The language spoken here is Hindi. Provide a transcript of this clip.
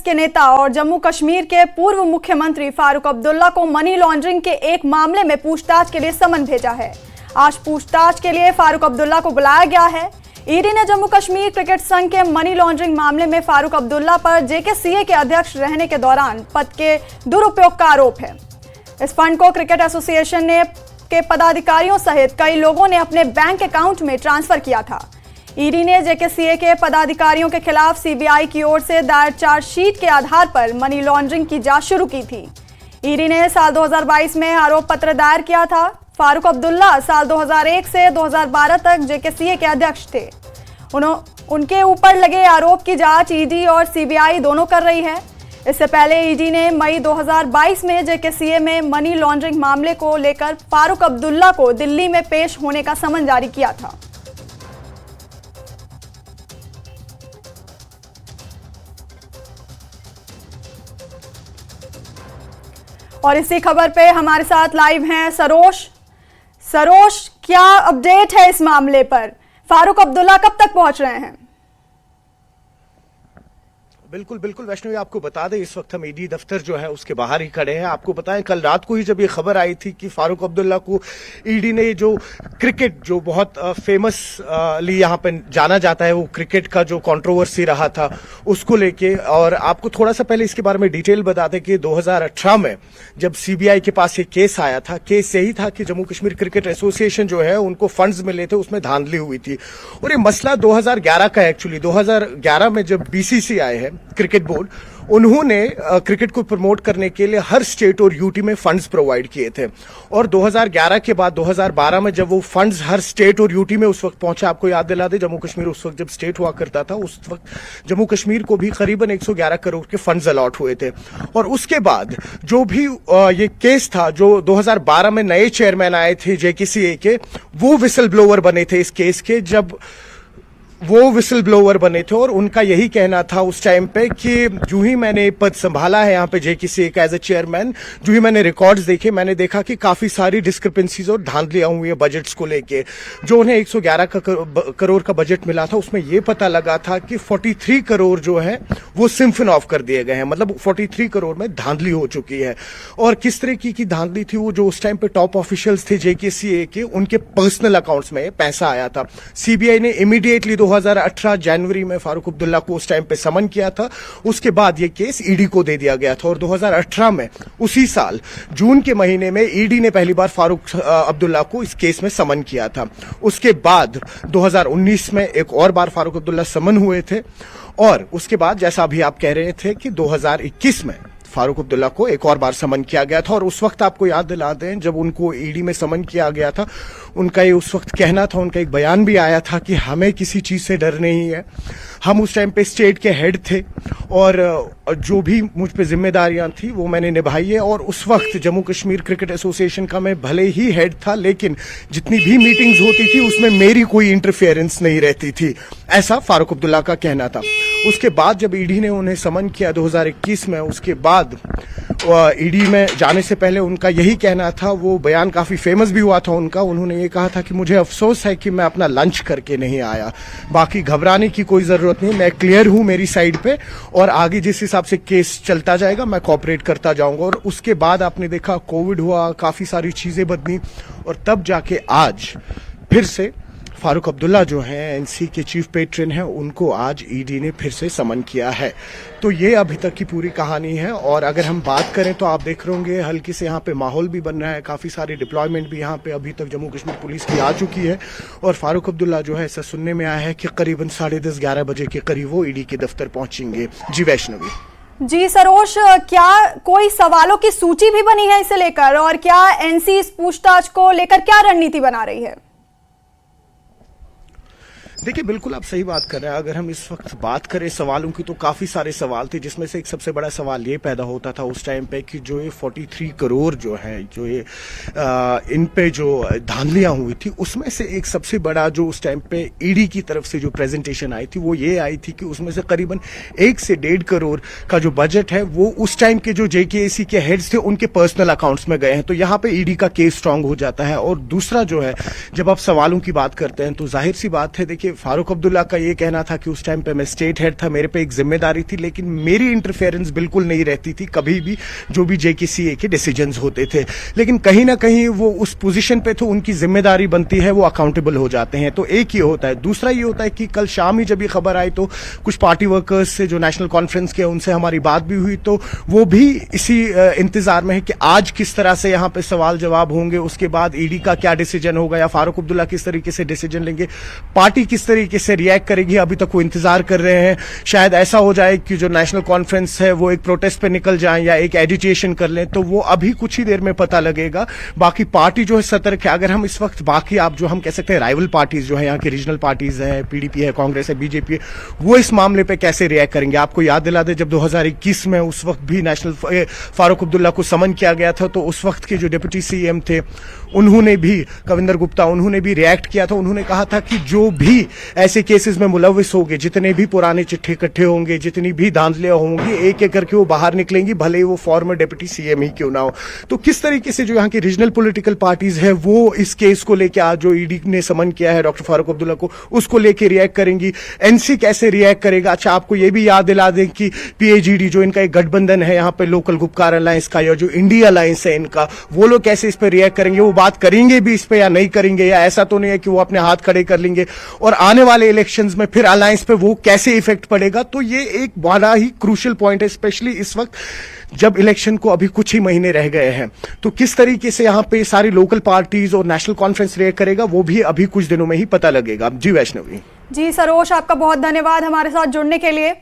के नेता और जम्मू कश्मीर के पूर्व मुख्यमंत्री फारूक अब्दुल्ला को मनी लॉन्ड्रिंग के एक मामले में पूछताछ के लिए समन भेजा है। आज पूछताछ के लिए फारूक अब्दुल्ला को बुलाया गया है। ईडी ने जम्मू कश्मीर क्रिकेट संघ के मनी लॉन्ड्रिंग मामले में फारूक अब्दुल्ला पर जेकेसीए के अध्यक्ष रहने के दौरान पद के दुरुपयोग का आरोप है। इस फंड को क्रिकेट एसोसिएशन के पदाधिकारियों सहित कई लोगों ने अपने बैंक अकाउंट में ट्रांसफर किया था। ईडी ने जेकेसीए के पदाधिकारियों के खिलाफ सीबीआई की ओर से दायर चार्जशीट के आधार पर मनी लॉन्ड्रिंग की जांच शुरू की थी। ईडी ने साल 2022 में आरोप पत्र दायर किया था। फारूक अब्दुल्ला साल 2001 से 2012 तक जेकेसीए के अध्यक्ष थे। उनके ऊपर लगे आरोप की जांच ईडी और सीबीआई दोनों कर रही है। इससे पहले ईडी ने मई 2022 में जेकेसीए में मनी लॉन्ड्रिंग मामले को लेकर फारूक अब्दुल्ला को दिल्ली में पेश होने का समन जारी किया था। और इसी खबर पे हमारे साथ लाइव हैं सरोज। क्या अपडेट है इस मामले पर? फारूक अब्दुल्ला कब तक पहुंच रहे हैं? बिल्कुल वैष्णवी, आपको बता दें इस वक्त हम ईडी दफ्तर जो है उसके बाहर ही खड़े हैं। आपको बताएं कल रात को ही जब ये खबर आई थी कि फारूक अब्दुल्ला को ईडी ने जो क्रिकेट जो बहुत फेमसली यहाँ पे जाना जाता है, वो क्रिकेट का जो कंट्रोवर्सी रहा था उसको लेके, और आपको थोड़ा सा पहले इसके बारे में डिटेल बता दें कि 2018 में जब सीबीआई के पास ये केस आया था, केस यही था कि जम्मू कश्मीर क्रिकेट एसोसिएशन जो है उनको फंड्स मिले थे, उसमें धांधली हुई थी। और ये मसला 2011 का एक्चुअली 2011 में जब बीसीसीआई है क्रिकेट बोर्ड, उन्होंने क्रिकेट को प्रमोट करने के लिए हर स्टेट और यूटी में फंड्स प्रोवाइड किए थे। और 2011 के बाद 2012 में जब वो फंड्स हर स्टेट और यूटी में उस वक्त पहुंचे, आपको याद दिला दे जम्मू कश्मीर उस वक्त जब स्टेट हुआ करता था, उस वक्त जम्मू कश्मीर को भी करीबन 111 करोड़ के फंड्स अलॉट हुए थे। और उसके बाद जो भी ये केस था, जो 2012 में नए चेयरमैन आए थे जेकेसीए के, वो विसल ब्लोअर बने थे इस केस के। जब वो विसल ब्लोअर बने थे और उनका यही कहना था उस टाइम पे कि जो ही मैंने पद संभाला है यहाँ पे जेकेसीए का एज ए चेयरमैन, जो ही मैंने रिकॉर्ड्स देखे, मैंने देखा कि काफी सारी डिस्क्रिपेंसीज और धांधलियां हुई है बजट्स को लेके। जो उन्हें 111 करोड़ का बजट मिला था, उसमें ये पता लगा था कि 43 करोड़ जो है वो सिम्फन ऑफ कर दिए गए हैं, मतलब 43 करोड़ में धांधली हो चुकी है। और किस तरह की धांधली थी, वो जो उस टाइम पे टॉप ऑफिशियल्स थे जेकेसीए के, उनके पर्सनल अकाउंट्स में पैसा आया था। सीबीआई ने इमीडिएटली 2018 जनवरी में फारूक अब्दुल्ला को उस टाइम पे समन किया था। उसके बाद ये केस ईडी को दे दिया गया था। और 2018 में उसी साल जून के महीने में ईडी ने पहली बार फारूक अब्दुल्ला को इस केस में समन किया था। उसके बाद 2019 में एक और बार फारूक अब्दुल्ला समन हुए थे। और उसके बाद जैसा अभी आप कह रहे थे कि 2021 में फारूक अब्दुल्ला को एक और बार समन किया गया था। और उस वक्त आपको याद दिला दें, जब उनको ईडी में समन किया गया था, उनका ये उस वक्त कहना था, उनका एक बयान भी आया था कि हमें किसी चीज से डर नहीं है। हम उस टाइम पे स्टेट के हेड थे और जो भी मुझ पे जिम्मेदारियां थी वो मैंने निभाई है। और उस वक्त जम्मू कश्मीर क्रिकेट एसोसिएशन का मैं भले ही हेड था, लेकिन जितनी भी मीटिंग्स होती थी उसमें मेरी कोई इंटरफेरेंस नहीं रहती थी, ऐसा फारूक अब्दुल्ला का कहना था। उसके बाद जब ईडी ने उन्हें समन किया 2021 में, उसके बाद ईडी में जाने से पहले उनका यही कहना था, वो बयान काफी फेमस भी हुआ था उनका। उन्होंने ये कहा था कि मुझे अफसोस है कि मैं अपना लंच करके नहीं आया, बाकी घबराने की कोई जरूरत नहीं, मैं क्लियर हूं मेरी साइड पे, और आगे जिस हिसाब से केस चलता जाएगा मैं कोऑपरेट करता जाऊंगा। और उसके बाद आपने देखा कोविड हुआ, काफी सारी चीजें बदली, और तब जाके आज फिर से फारूक अब्दुल्ला जो हैं एनसी के चीफ पेट्रन हैं, उनको आज ईडी ने फिर से समन किया है। तो ये अभी तक की पूरी कहानी है। और अगर हम बात करें तो आप देख रहे होंगे हल्की से यहाँ पे माहौल भी बन रहा है, काफी सारी डिप्लॉयमेंट भी यहाँ पे अभी तक जम्मू कश्मीर पुलिस की आ चुकी है। और फारूक अब्दुल्ला जो है, ऐसा सुनने में आया है कि करीबन 10:30-11 बजे के करीब वो ईडी के दफ्तर पहुंचेंगे। जी वैष्णवी। जी सरोज, क्या कोई सवालों की सूची भी बनी है इसे लेकर, और क्या एनसी इस पूछताछ को लेकर क्या रणनीति बना रही है? देखिए, बिल्कुल आप सही बात कर रहे हैं। अगर हम इस वक्त बात करें सवालों की, तो काफी सारे सवाल थे, जिसमें से एक सबसे बड़ा सवाल ये पैदा होता था उस टाइम पे कि जो ये 43 करोड़ जो है, जो ये इन पे जो धांधलियां हुई थी, उसमें से एक सबसे बड़ा जो उस टाइम पे ईडी की तरफ से जो प्रेजेंटेशन आई थी, वो ये आई थी कि उसमें से करीबन 1 से 1.5 करोड़ का जो बजट है, वो उस टाइम के जो जेकेएसी के हेड्स थे उनके पर्सनल अकाउंट्स में गए हैं। तो यहाँ पे ईडी का केस स्ट्रांग हो जाता है। और दूसरा जो है, जब आप सवालों की बात करते हैं तो जाहिर सी बात है, देखिए देखिए, फारूक अब्दुल्ला का ये कहना था कि उस टाइम पे मैं स्टेट हेड था, मेरे पे एक जिम्मेदारी थी, लेकिन मेरी इंटरफेरेंस बिल्कुल नहीं रहती थी कभी भी जो भी JKCA के डिसीजंस होते थे। लेकिन कहीं ना कहीं वो उस पोजीशन पे तो उनकी जिम्मेदारी बनती है, वो अकाउंटेबल हो जाते हैं। तो एक ये होता है। दूसरा ये होता है कि कल शाम ही जब ये खबर आई तो कुछ पार्टी वर्कर्स से जो नेशनल कॉन्फ्रेंस के, उनसे हमारी बात भी हुई, तो वो भी इसी इंतजार में है कि आज किस तरह से यहाँ पे सवाल जवाब होंगे, उसके बाद ईडी का क्या डिसीजन होगा या फारूक अब्दुल्ला किस तरीके से डिसीजन लेंगे, पार्टी किस तरीके से रिएक्ट करेगी, अभी तक वो इंतजार कर रहे हैं। शायद ऐसा हो जाए कि जो नेशनल कॉन्फ्रेंस है वो एक प्रोटेस्ट पे निकल जाए या एक एजिटेशन कर लें, तो वो अभी कुछ ही देर में पता लगेगा। बाकी पार्टी जो है सतर्क है। अगर हम इस वक्त बाकी आप जो हम कह सकते हैं राइवल पार्टीज जो है, यहाँ की रीजनल पार्टीज है, PDP है, कांग्रेस है, BJP है, वो इस मामले पे कैसे रिएक्ट करेंगे। आपको याद दिला दे, जब 2021 में उस वक्त भी नेशनल फारूक अब्दुल्ला को समन किया गया था, तो उस वक्त के जो डिप्टी CM थे उन्होंने भी, कविंदर गुप्ता, उन्होंने भी रिएक्ट किया था। उन्होंने कहा था कि जो भी ऐसे केसेस में मुलविस होंगे, जितने भी पुराने चिट्ठे इकट्ठे होंगे, जितनी भी धांधलियां होंगी, एक एक करके वो बाहर निकलेंगी, भले ही वो फॉर्मर डिप्टी CM ही क्यों ना हो। तो किस तरीके से जो यहाँ की रीजनल पॉलिटिकल पार्टीज है वो इस केस को लेकर, आज जो ईडी ने समन किया है डॉक्टर फारूक अब्दुल्ला को, उसको लेके रिएक्ट करेंगी। NC कैसे रिएक्ट करेगा। अच्छा, आपको ये भी याद दिला दें कि PAGD जो इनका एक गठबंधन है यहाँ पे, लोकल गुपकार अलायंस का, या जो इंडिया अलायंस है इनका, वो लोग कैसे इस पर रिएक्ट करेंगे, वो बात करेंगे भी इस पे या नहीं करेंगे, या ऐसा तो नहीं है कि वो अपने हाथ खड़े कर लेंगे। और आने वाले इलेक्शंस में फिर अलायंस पे वो कैसे इफेक्ट पड़ेगा। तो ये एक बड़ा ही क्रूशियल पॉइंट है, स्पेशली इस वक्त जब इलेक्शन को अभी कुछ ही महीने रह गए हैं। तो किस तरीके से यहाँ पे सारी लोकल पार्टीज और नेशनल कॉन्फ्रेंस रिएक्ट करेगा, वो भी अभी कुछ दिनों में ही पता लगेगा। जी वैष्णवी। जी सरोज, आपका बहुत धन्यवाद हमारे साथ जुड़ने के लिए।